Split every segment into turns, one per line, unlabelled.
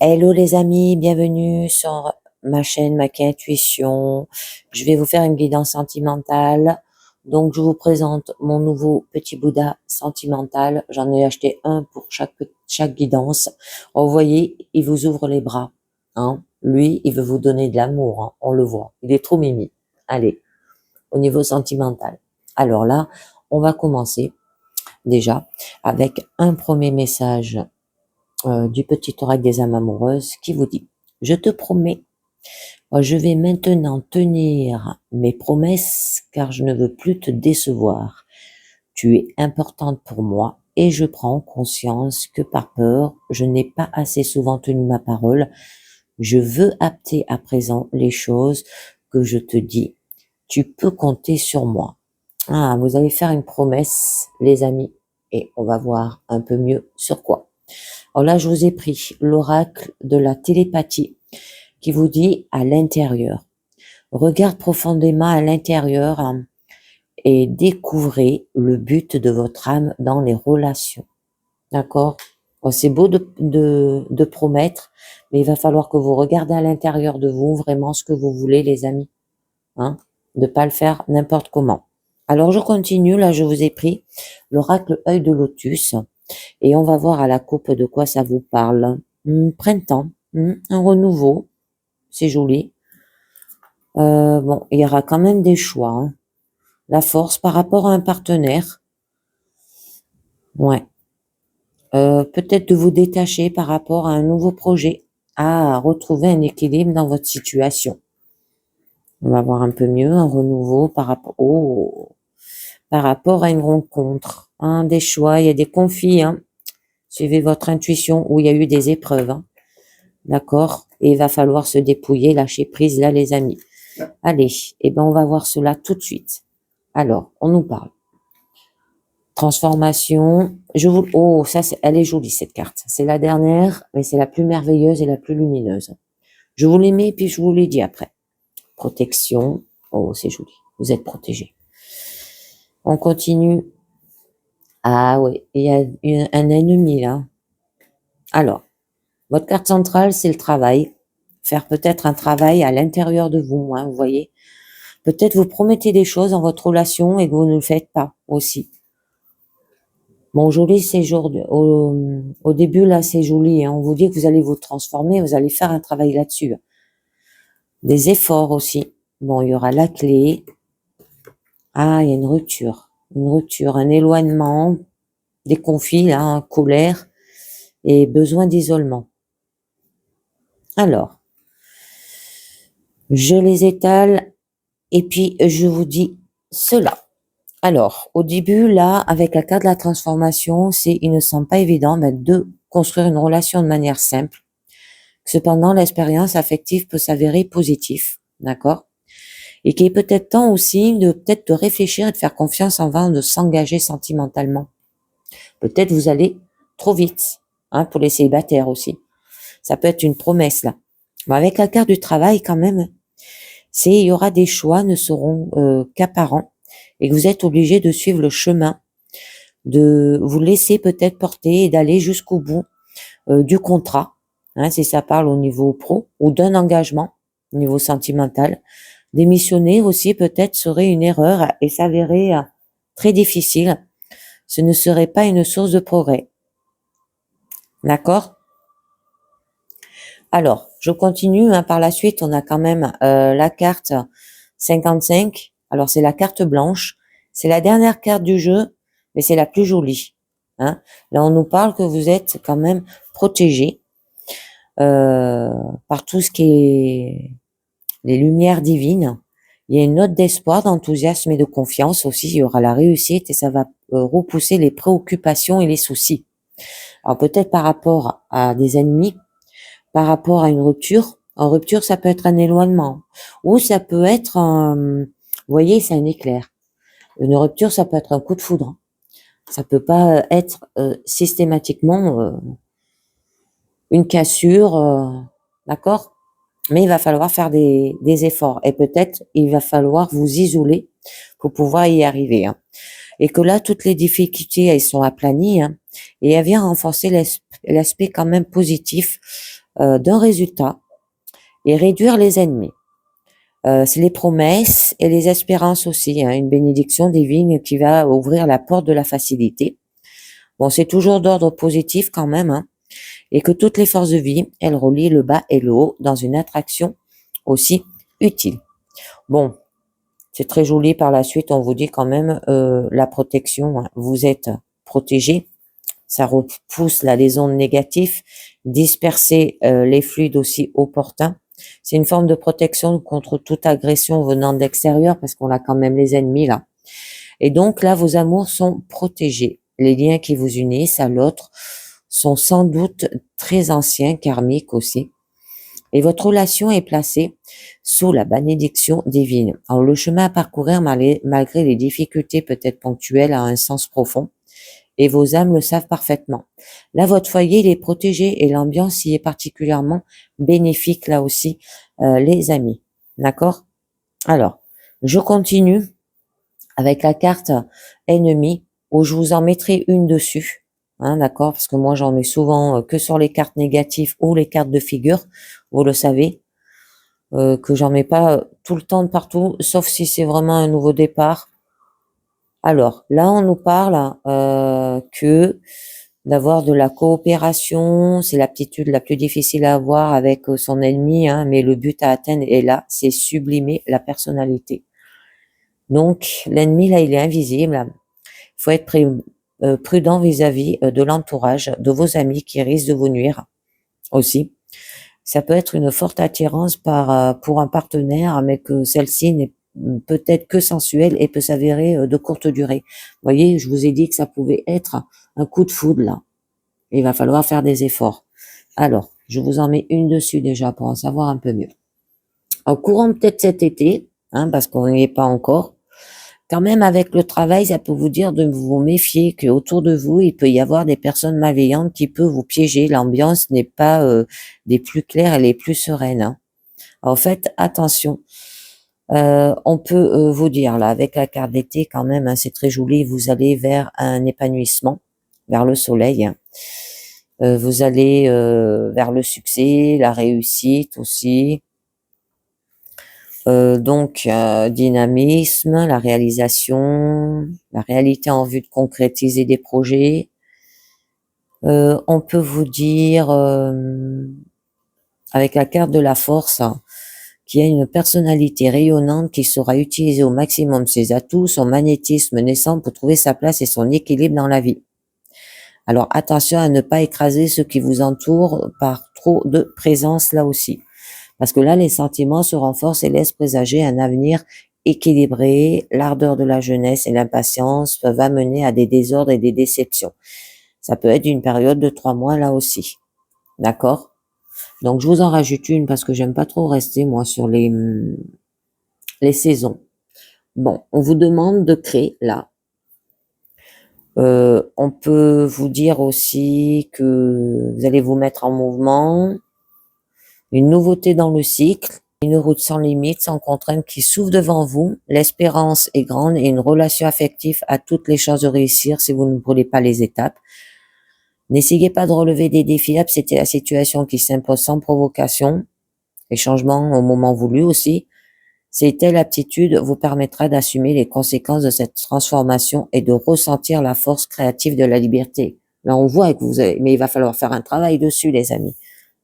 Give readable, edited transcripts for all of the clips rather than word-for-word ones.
Hello les amis, bienvenue sur ma chaîne Maki Intuition. Je vais vous faire une guidance sentimentale. Donc je vous présente mon nouveau petit Bouddha sentimental. J'en ai acheté un pour chaque guidance. Oh, vous voyez, il vous ouvre les bras. Hein. Lui, il veut vous donner de l'amour. Hein. On le voit. Il est trop mimi. Allez, au niveau sentimental. Alors là, on va commencer déjà avec un premier message du petit oracle des âmes amoureuses qui vous dit: je te promets, je vais maintenant tenir mes promesses car je ne veux plus te décevoir. Tu es importante pour moi et je prends conscience que par peur, je n'ai pas assez souvent tenu ma parole. Je veux acter à présent les choses que je te dis. Tu peux compter sur moi. Ah, vous allez faire une promesse, les amis, et on va voir un peu mieux sur quoi. Alors là, je vous ai pris l'oracle de la télépathie qui vous dit à l'intérieur. Regarde profondément à l'intérieur et découvrez le but de votre âme dans les relations. D'accord? C'est beau de promettre, mais il va falloir que vous regardez à l'intérieur de vous vraiment ce que vous voulez, les amis. Hein? De pas le faire n'importe comment. Alors je continue, là je vous ai pris l'oracle œil de lotus. Et on va voir à la coupe de quoi ça vous parle. Printemps, un renouveau, c'est joli. Bon, il y aura quand même des choix. Hein. La force par rapport à un partenaire. Ouais. Peut-être de vous détacher par rapport à un nouveau projet. À retrouver un équilibre dans votre situation. On va voir un peu mieux, un renouveau par rapport à une rencontre. Hein, des choix, il y a des conflits. Hein. Suivez votre intuition où il y a eu des épreuves. Hein. D'accord? Et il va falloir se dépouiller, lâcher prise là, les amis. Allez, on va voir cela tout de suite. Alors, on nous parle. Transformation. Oh, ça, elle est jolie, cette carte. C'est la dernière, mais c'est la plus merveilleuse et la plus lumineuse. Je vous les mets, puis je vous les dis après. Protection. Oh, c'est joli. Vous êtes protégés. On continue. Ah oui, il y a un ennemi là. Alors, votre carte centrale, c'est le travail. Faire peut-être un travail à l'intérieur de vous, hein, vous voyez. Peut-être vous promettez des choses dans votre relation et que vous ne le faites pas aussi. Bon, joli, c'est joli. Au début, là, c'est joli. Hein. On vous dit que vous allez vous transformer, vous allez faire un travail là-dessus. Des efforts aussi. Bon, il y aura la clé. Ah, il y a une rupture, un éloignement, des conflits, là, colère et besoin d'isolement. Alors, je les étale et puis je vous dis cela. Alors, au début, là, avec la carte de la transformation, il ne semble pas évident de construire une relation de manière simple. Cependant, l'expérience affective peut s'avérer positive, d'accord? Et qu'il est peut-être temps aussi de réfléchir et de faire confiance avant de s'engager sentimentalement. Peut-être vous allez trop vite, hein, pour les célibataires aussi. Ça peut être une promesse, là. Mais avec la carte du travail, quand même, il y aura des choix ne seront qu'apparents et que vous êtes obligé de suivre le chemin, de vous laisser peut-être porter et d'aller jusqu'au bout du contrat, hein, si ça parle au niveau pro, ou d'un engagement au niveau sentimental. Démissionner aussi peut-être serait une erreur et s'avérer très difficile. Ce ne serait pas une source de progrès. D'accord? Alors, je continue. Hein, par la suite, on a quand même la carte 55. Alors, c'est la carte blanche. C'est la dernière carte du jeu, mais c'est la plus jolie. Hein. Là, on nous parle que vous êtes quand même protégé par tout ce qui est les lumières divines. Il y a une note d'espoir, d'enthousiasme et de confiance aussi. Il y aura la réussite et ça va repousser les préoccupations et les soucis. Alors, peut-être par rapport à des ennemis, par rapport à une rupture. En rupture, ça peut être un éloignement. Ou ça peut être vous voyez, c'est un éclair. Une rupture, ça peut être un coup de foudre. Ça peut pas être systématiquement une cassure, d'accord? Mais il va falloir faire des efforts. Et peut-être, il va falloir vous isoler pour pouvoir y arriver. Hein. Et que là, toutes les difficultés, elles sont aplanies. Hein, et elle vient renforcer l'aspect quand même positif d'un résultat et réduire les ennemis. C'est les promesses et les espérances aussi, hein, une bénédiction divine qui va ouvrir la porte de la facilité. Bon, c'est toujours d'ordre positif quand même, hein, et que toutes les forces de vie, elles relient le bas et le haut dans une attraction aussi utile. Bon, c'est très joli par la suite, on vous dit quand même la protection, hein, vous êtes protégé, ça repousse la liaison négative, disperser les fluides aussi opportuns. C'est une forme de protection contre toute agression venant de l'extérieur parce qu'on a quand même les ennemis là. Et donc là, vos amours sont protégés. Les liens qui vous unissent à l'autre sont sans doute très anciens, karmiques aussi. Et votre relation est placée sous la bénédiction divine. Alors le chemin à parcourir, malgré les difficultés peut-être ponctuelles, a un sens profond. Et vos âmes le savent parfaitement. Là, votre foyer, il est protégé et l'ambiance y est particulièrement bénéfique, là aussi, les amis. D'accord? Alors, je continue avec la carte ennemie, où je vous en mettrai une dessus. Hein, d'accord? Parce que moi, j'en mets souvent que sur les cartes négatives ou les cartes de figure. Vous le savez, que j'en mets pas tout le temps de partout, sauf si c'est vraiment un nouveau départ. Alors, là, on nous parle que d'avoir de la coopération, c'est l'aptitude la plus difficile à avoir avec son ennemi, hein, mais le but à atteindre est là, c'est sublimer la personnalité. Donc, l'ennemi, là, il est invisible. Il faut être prudent vis-à-vis de l'entourage, de vos amis qui risquent de vous nuire aussi. Ça peut être une forte attirance pour un partenaire, mais que celle-ci n'est peut-être que sensuelle et peut s'avérer de courte durée. Vous voyez, je vous ai dit que ça pouvait être un coup de foudre là. Il va falloir faire des efforts. Alors, je vous en mets une dessus déjà pour en savoir un peu mieux. En courant peut-être cet été, hein, parce qu'on n'y est pas encore, quand même avec le travail, ça peut vous dire de vous méfier, que autour de vous, il peut y avoir des personnes malveillantes qui peuvent vous piéger. L'ambiance n'est pas des plus claires, elle est plus sereine. Hein. En fait, attention. On peut vous dire là, avec la carte d'été quand même, hein, c'est très joli, vous allez vers un épanouissement, vers le soleil. Hein. Vous allez vers le succès, la réussite aussi. Donc, dynamisme, la réalisation, la réalité en vue de concrétiser des projets. On peut vous dire, avec la carte de la force, hein, qu'il y a une personnalité rayonnante qui saura utiliser au maximum ses atouts, son magnétisme naissant pour trouver sa place et son équilibre dans la vie. Alors, attention à ne pas écraser ceux qui vous entourent par trop de présence là aussi. Parce que là, les sentiments se renforcent et laissent présager un avenir équilibré. L'ardeur de la jeunesse et l'impatience peuvent amener à des désordres et des déceptions. Ça peut être une période de 3 mois là aussi. D'accord? Donc, je vous en rajoute une parce que j'aime pas trop rester, moi, sur les saisons. Bon, on vous demande de créer là. On peut vous dire aussi que vous allez vous mettre en mouvement. Une nouveauté dans le cycle, une route sans limite, sans contrainte qui s'ouvre devant vous. L'espérance est grande et une relation affective a toutes les chances de réussir si vous ne brûlez pas les étapes. N'essayez pas de relever des défis, acceptez la situation qui s'impose sans provocation. Les changements au moment voulu aussi. Cette telle aptitude vous permettra d'assumer les conséquences de cette transformation et de ressentir la force créative de la liberté. Là, on voit que vous avez, mais il va falloir faire un travail dessus, les amis.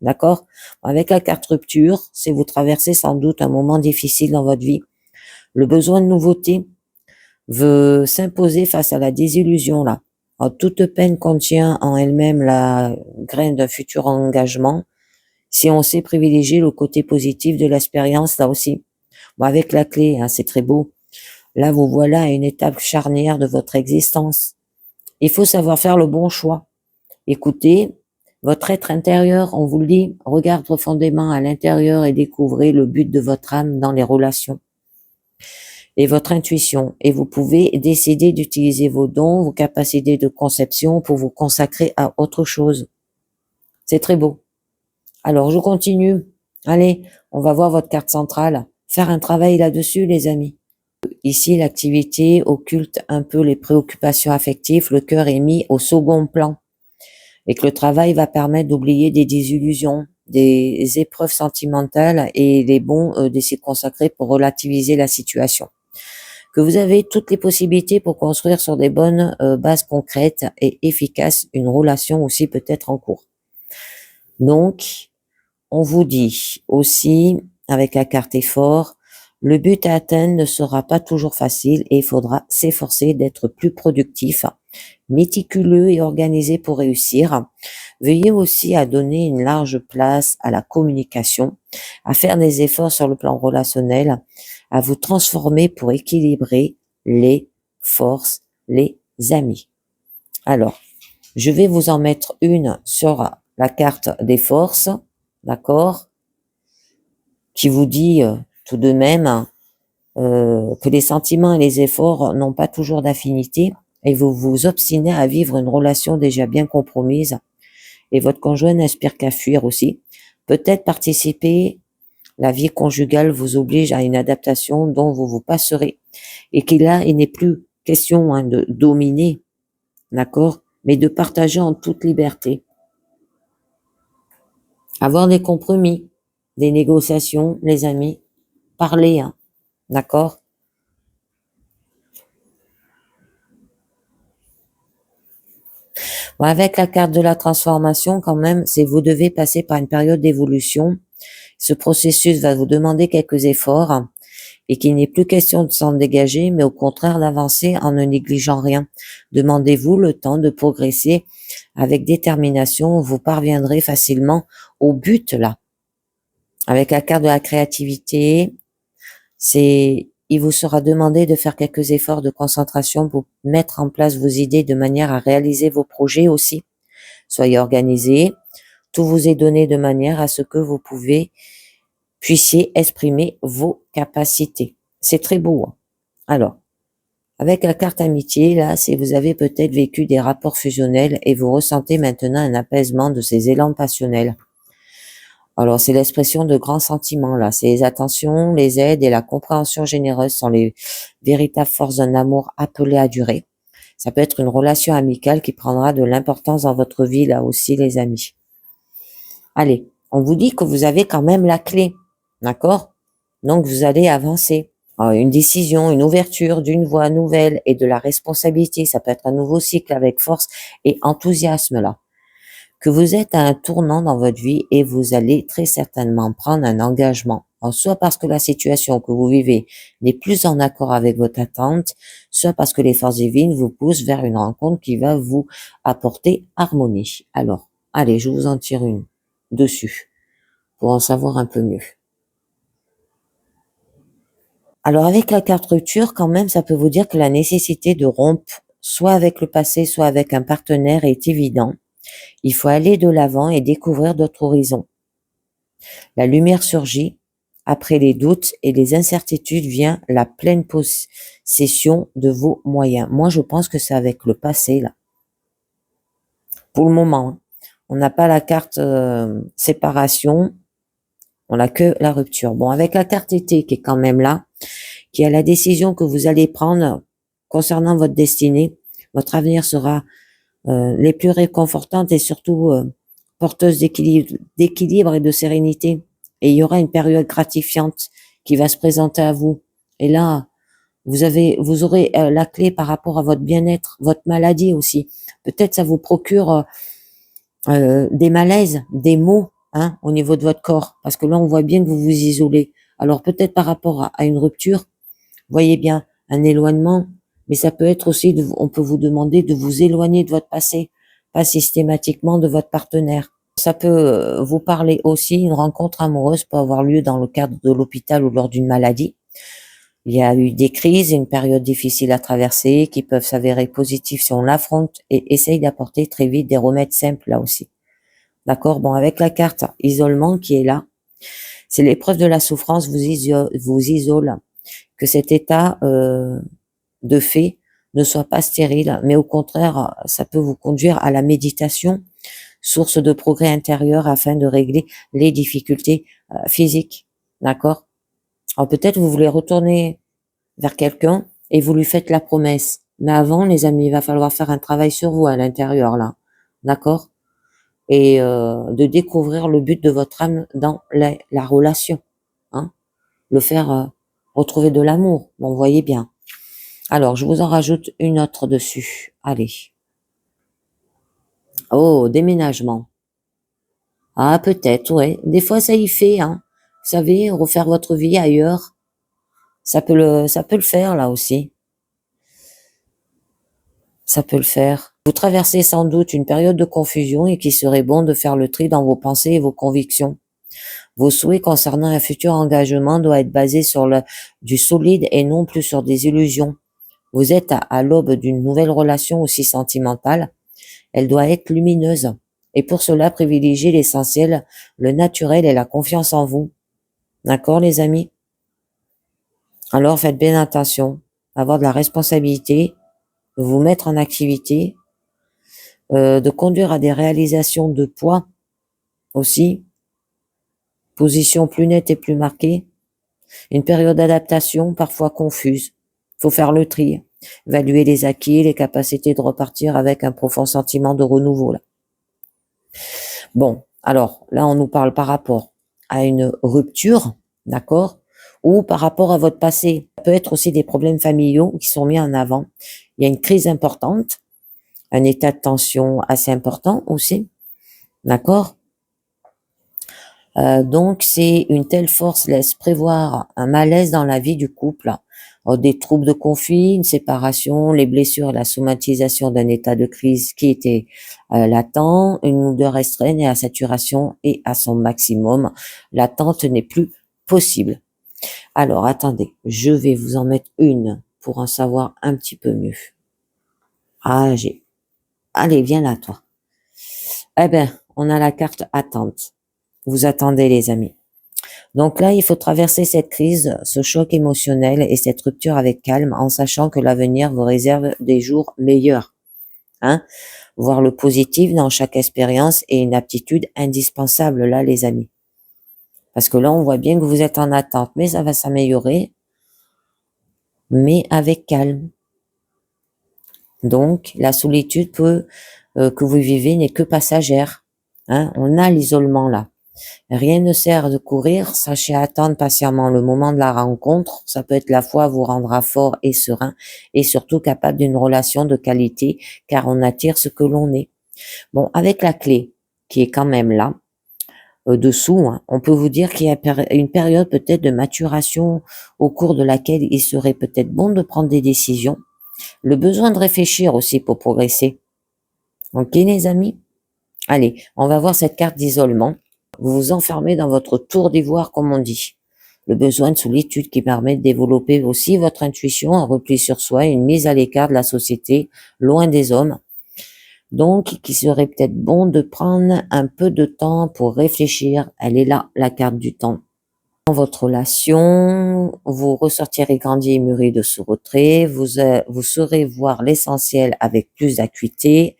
D'accord? Avec la carte rupture, c'est vous traversez sans doute un moment difficile dans votre vie. Le besoin de nouveauté veut s'imposer face à la désillusion, là. Alors, toute peine contient en elle-même la graine d'un futur engagement. Si on sait privilégier le côté positif de l'expérience, là aussi. Bon, avec la clé, hein, c'est très beau. Là, vous voilà à une étape charnière de votre existence. Il faut savoir faire le bon choix. Écoutez, votre être intérieur, on vous le dit, regarde profondément à l'intérieur et découvrez le but de votre âme dans les relations et votre intuition. Et vous pouvez décider d'utiliser vos dons, vos capacités de conception pour vous consacrer à autre chose. C'est très beau. Alors, je continue. Allez, on va voir votre carte centrale. Faire un travail là-dessus, les amis. Ici, l'activité occulte un peu les préoccupations affectives. Le cœur est mis au second plan. Et que le travail va permettre d'oublier des désillusions, des épreuves sentimentales et il est bon d'essayer de consacrer pour relativiser la situation. Que vous avez toutes les possibilités pour construire sur des bonnes bases concrètes et efficaces une relation aussi peut-être en cours. Donc, on vous dit aussi, avec la carte effort, le but à atteindre ne sera pas toujours facile et il faudra s'efforcer d'être plus productif, méticuleux et organisé pour réussir. Veuillez aussi à donner une large place à la communication, à faire des efforts sur le plan relationnel, à vous transformer pour équilibrer les forces, les amis. Alors, je vais vous en mettre une sur la carte des forces, d'accord, qui vous dit tout de même que les sentiments et les efforts n'ont pas toujours d'affinité et vous vous obstinez à vivre une relation déjà bien compromise et votre conjoint n'aspire qu'à fuir aussi. Peut-être participer, la vie conjugale vous oblige à une adaptation dont vous vous passerez et qu'il n'est plus question de dominer, d'accord, mais de partager en toute liberté. Avoir des compromis, des négociations, les amis, parler, d'accord. Bon, avec la carte de la transformation, quand même, c'est vous devez passer par une période d'évolution. Ce processus va vous demander quelques efforts et qu'il n'est plus question de s'en dégager, mais au contraire d'avancer en ne négligeant rien. Demandez-vous le temps de progresser avec détermination, vous parviendrez facilement au but là. Avec la carte de la créativité, il vous sera demandé de faire quelques efforts de concentration pour mettre en place vos idées de manière à réaliser vos projets aussi. Soyez organisés. Tout vous est donné de manière à ce que vous puissiez exprimer vos capacités. C'est très beau. Alors, avec la carte amitié, là, c'est vous avez peut-être vécu des rapports fusionnels et vous ressentez maintenant un apaisement de ces élans passionnels. Alors, c'est l'expression de grands sentiments, là. C'est les attentions, les aides et la compréhension généreuse sont les véritables forces d'un amour appelé à durer. Ça peut être une relation amicale qui prendra de l'importance dans votre vie, là aussi, les amis. Allez, on vous dit que vous avez quand même la clé, d'accord? Donc, vous allez avancer. Une décision, une ouverture d'une voie nouvelle et de la responsabilité. Ça peut être un nouveau cycle avec force et enthousiasme, là. Que vous êtes à un tournant dans votre vie et vous allez très certainement prendre un engagement. Alors, soit parce que la situation que vous vivez n'est plus en accord avec votre attente, soit parce que les forces divines vous poussent vers une rencontre qui va vous apporter harmonie. Alors, allez, je vous en tire une dessus pour en savoir un peu mieux. Alors, avec la carte rupture, quand même, ça peut vous dire que la nécessité de rompre soit avec le passé, soit avec un partenaire est évident. Il faut aller de l'avant et découvrir d'autres horizons. La lumière surgit, après les doutes et les incertitudes vient la pleine possession de vos moyens. Moi, je pense que c'est avec le passé, là. Pour le moment, on n'a pas la carte séparation, on n'a que la rupture. Bon, avec la carte été qui est quand même là, qui a la décision que vous allez prendre concernant votre destinée, votre avenir sera les plus réconfortantes et surtout porteuses d'équilibre et de sérénité. Et il y aura une période gratifiante qui va se présenter à vous. Et là, vous aurez la clé par rapport à votre bien-être, votre maladie aussi. Peut-être ça vous procure des malaises, des maux, au niveau de votre corps, parce que là on voit bien que vous vous isolez. Alors peut-être par rapport à une rupture, voyez bien un éloignement, mais ça peut être aussi, on peut vous demander de vous éloigner de votre passé, pas systématiquement de votre partenaire. Ça peut vous parler aussi, une rencontre amoureuse peut avoir lieu dans le cadre de l'hôpital ou lors d'une maladie. Il y a eu des crises, une période difficile à traverser qui peuvent s'avérer positives si on l'affronte et essaye d'apporter très vite des remèdes simples là aussi. D'accord? Bon, avec la carte isolement qui est là, c'est l'épreuve de la souffrance vous isole, que cet état de fait ne soit pas stérile, mais au contraire, ça peut vous conduire à la méditation, source de progrès intérieur afin de régler les difficultés physiques. D'accord? Alors peut-être vous voulez retourner vers quelqu'un et vous lui faites la promesse. Mais avant, les amis, il va falloir faire un travail sur vous à l'intérieur, là. D'accord? et de découvrir le but de votre âme dans la relation, hein, le faire retrouver de l'amour. Bon, vous voyez bien. Alors, je vous en rajoute une autre dessus. Allez. Oh, déménagement. Ah, peut-être, ouais. Des fois, ça y fait, hein. Vous savez, refaire votre vie ailleurs, ça peut le faire, là aussi. Ça peut le faire. Vous traversez sans doute une période de confusion et qu'il serait bon de faire le tri dans vos pensées et vos convictions. Vos souhaits concernant un futur engagement doivent être basés sur du solide et non plus sur des illusions. Vous êtes à l'aube d'une nouvelle relation aussi sentimentale. Elle doit être lumineuse. Et pour cela, privilégiez l'essentiel, le naturel et la confiance en vous. D'accord, les amis? Alors, faites bien attention. Avoir de la responsabilité, de vous mettre en activité, de conduire à des réalisations de poids aussi, position plus nette et plus marquée, une période d'adaptation parfois confuse. Faut faire le tri, évaluer les acquis, les capacités de repartir avec un profond sentiment de renouveau. Là. Bon, alors là on nous parle par rapport à une rupture, d'accord, ou par rapport à votre passé. Ça peut être aussi des problèmes familiaux qui sont mis en avant. Il y a une crise importante, un état de tension assez important aussi, d'accord. Donc, c'est une telle force laisse prévoir un malaise dans la vie du couple, des troubles de conflit, une séparation, les blessures et la somatisation d'un état de crise qui était latent, une odeur restreinte et à saturation et à son maximum. L'attente n'est plus possible. Alors, attendez, je vais vous en mettre une pour en savoir un petit peu mieux. Ah, Allez, viens là, toi. Eh ben, on a la carte attente. Vous attendez, les amis. Donc là, il faut traverser cette crise, ce choc émotionnel et cette rupture avec calme en sachant que l'avenir vous réserve des jours meilleurs. Hein? Voir le positif dans chaque expérience est une aptitude indispensable là, les amis. Parce que là, on voit bien que vous êtes en attente, mais ça va s'améliorer, mais avec calme. Donc, la solitude que vous vivez n'est que passagère. Hein? On a l'isolement là. Rien ne sert de courir, sachez attendre patiemment le moment de la rencontre. Ça peut être la foi vous rendra fort et serein et surtout capable d'une relation de qualité car on attire ce que l'on est. Bon, avec la clé qui est quand même là, dessous, hein, on peut vous dire qu'il y a une période peut-être de maturation au cours de laquelle il serait peut-être bon de prendre des décisions. Le besoin de réfléchir aussi pour progresser. Ok les amis? Allez, on va voir cette carte d'isolement. Vous vous enfermez dans votre tour d'ivoire, comme on dit. Le besoin de solitude qui permet de développer aussi votre intuition, un repli sur soi, une mise à l'écart de la société, loin des hommes. Donc, qui serait peut-être bon de prendre un peu de temps pour réfléchir. Elle est là, la carte du temps. Dans votre relation, vous ressortirez grandi et mûri de ce retrait. Vous saurez voir l'essentiel avec plus d'acuité.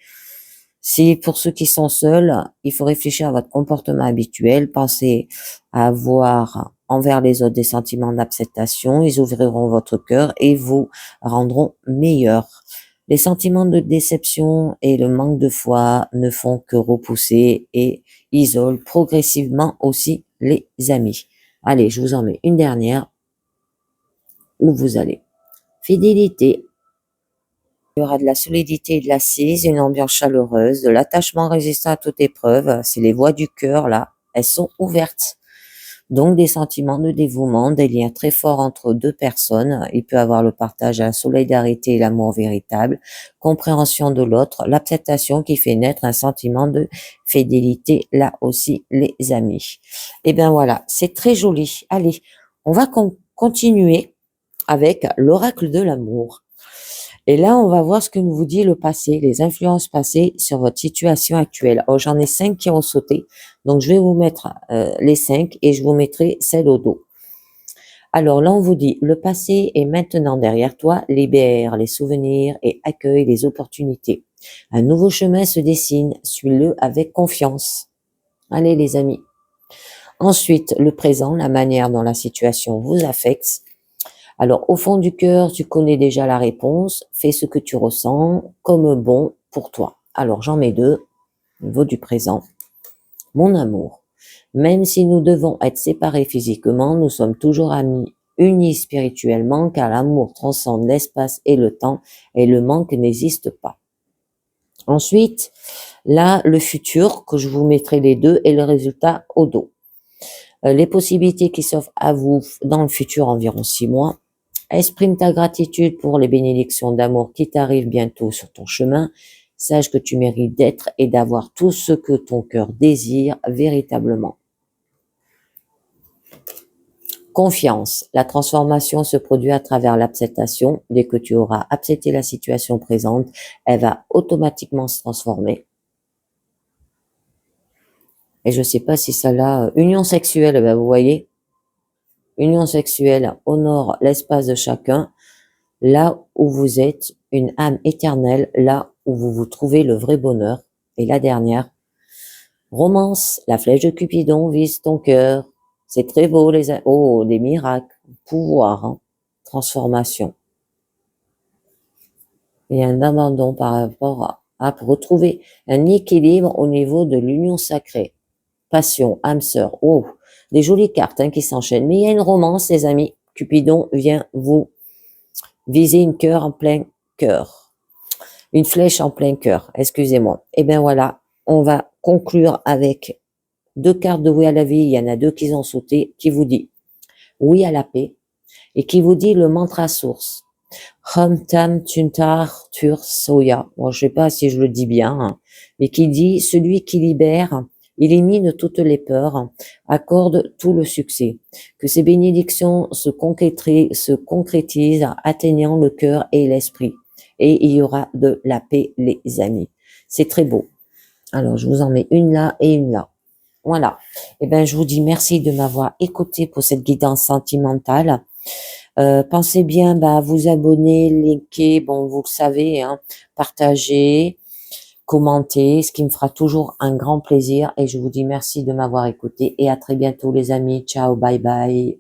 Si pour ceux qui sont seuls, il faut réfléchir à votre comportement habituel, pensez à avoir envers les autres des sentiments d'acceptation, ils ouvriront votre cœur et vous rendront meilleur. Les sentiments de déception et le manque de foi ne font que repousser et isolent progressivement aussi les amis. Allez, je vous en mets une dernière. Où vous allez? Fidélité. Il y aura de la solidité et de l'assise, une ambiance chaleureuse, de l'attachement résistant à toute épreuve. C'est les voies du cœur, là. Elles sont ouvertes. Donc, des sentiments de dévouement, des liens très forts entre deux personnes. Il peut y avoir le partage, la solidarité et l'amour véritable, compréhension de l'autre, l'acceptation qui fait naître un sentiment de fidélité, là aussi, les amis. Et bien voilà, c'est très joli. Allez, on va continuer avec l'oracle de l'amour. Et là, on va voir ce que nous vous dit le passé, les influences passées sur votre situation actuelle. Oh, j'en ai 5 qui ont sauté, donc je vais vous mettre les 5 et je vous mettrai celle au dos. Alors là, on vous dit, le passé est maintenant derrière toi, libère les souvenirs et accueille les opportunités. Un nouveau chemin se dessine, suis-le avec confiance. Allez les amis. Ensuite, le présent, la manière dont la situation vous affecte. Alors, au fond du cœur, tu connais déjà la réponse. Fais ce que tu ressens comme bon pour toi. Alors, j'en mets 2 au niveau du présent. Mon amour, même si nous devons être séparés physiquement, nous sommes toujours amis, unis spirituellement, car l'amour transcende l'espace et le temps, et le manque n'existe pas. Ensuite, là, le futur, que je vous mettrai les deux, et le résultat au dos. Les possibilités qui s'offrent à vous dans le futur, environ 6 mois. Exprime ta gratitude pour les bénédictions d'amour qui t'arrivent bientôt sur ton chemin. Sache que tu mérites d'être et d'avoir tout ce que ton cœur désire véritablement. Confiance. La transformation se produit à travers l'acceptation. Dès que tu auras accepté la situation présente, elle va automatiquement se transformer. Et je sais pas si ça l'a... Union sexuelle, ben vous voyez, union sexuelle honore l'espace de chacun. Là où vous êtes, une âme éternelle, là où vous vous trouvez le vrai bonheur. Et la dernière, romance, la flèche de Cupidon vise ton cœur. C'est très beau, oh, des miracles, pouvoir, hein, transformation. Et un abandon par rapport à retrouver un équilibre au niveau de l'union sacrée. Passion, âme sœur, oh, des jolies cartes hein, qui s'enchaînent. Mais il y a une romance, les amis. Cupidon vient vous viser une cœur en plein cœur. Une flèche en plein cœur, excusez-moi. Et bien voilà, on va conclure avec 2 cartes de oui à la vie. Il y en a 2 qui ont sauté, qui vous dit oui à la paix et qui vous dit le mantra source. Hum Tam Tuntar Tur Soya. Bon, je sais pas si je le dis bien, hein, mais qui dit celui qui libère, élimine toutes les peurs, accorde tout le succès. Que ces bénédictions se concrétisent, atteignant le cœur et l'esprit. Et il y aura de la paix, les amis. C'est très beau. Alors, je vous en mets une là et une là. Voilà. Eh ben, je vous dis merci de m'avoir écouté pour cette guidance sentimentale. Pensez bien à vous abonner, liker, bon, vous le savez, hein, partager, commenter, ce qui me fera toujours un grand plaisir. Et je vous dis merci de m'avoir écouté et à très bientôt les amis. Ciao, bye bye.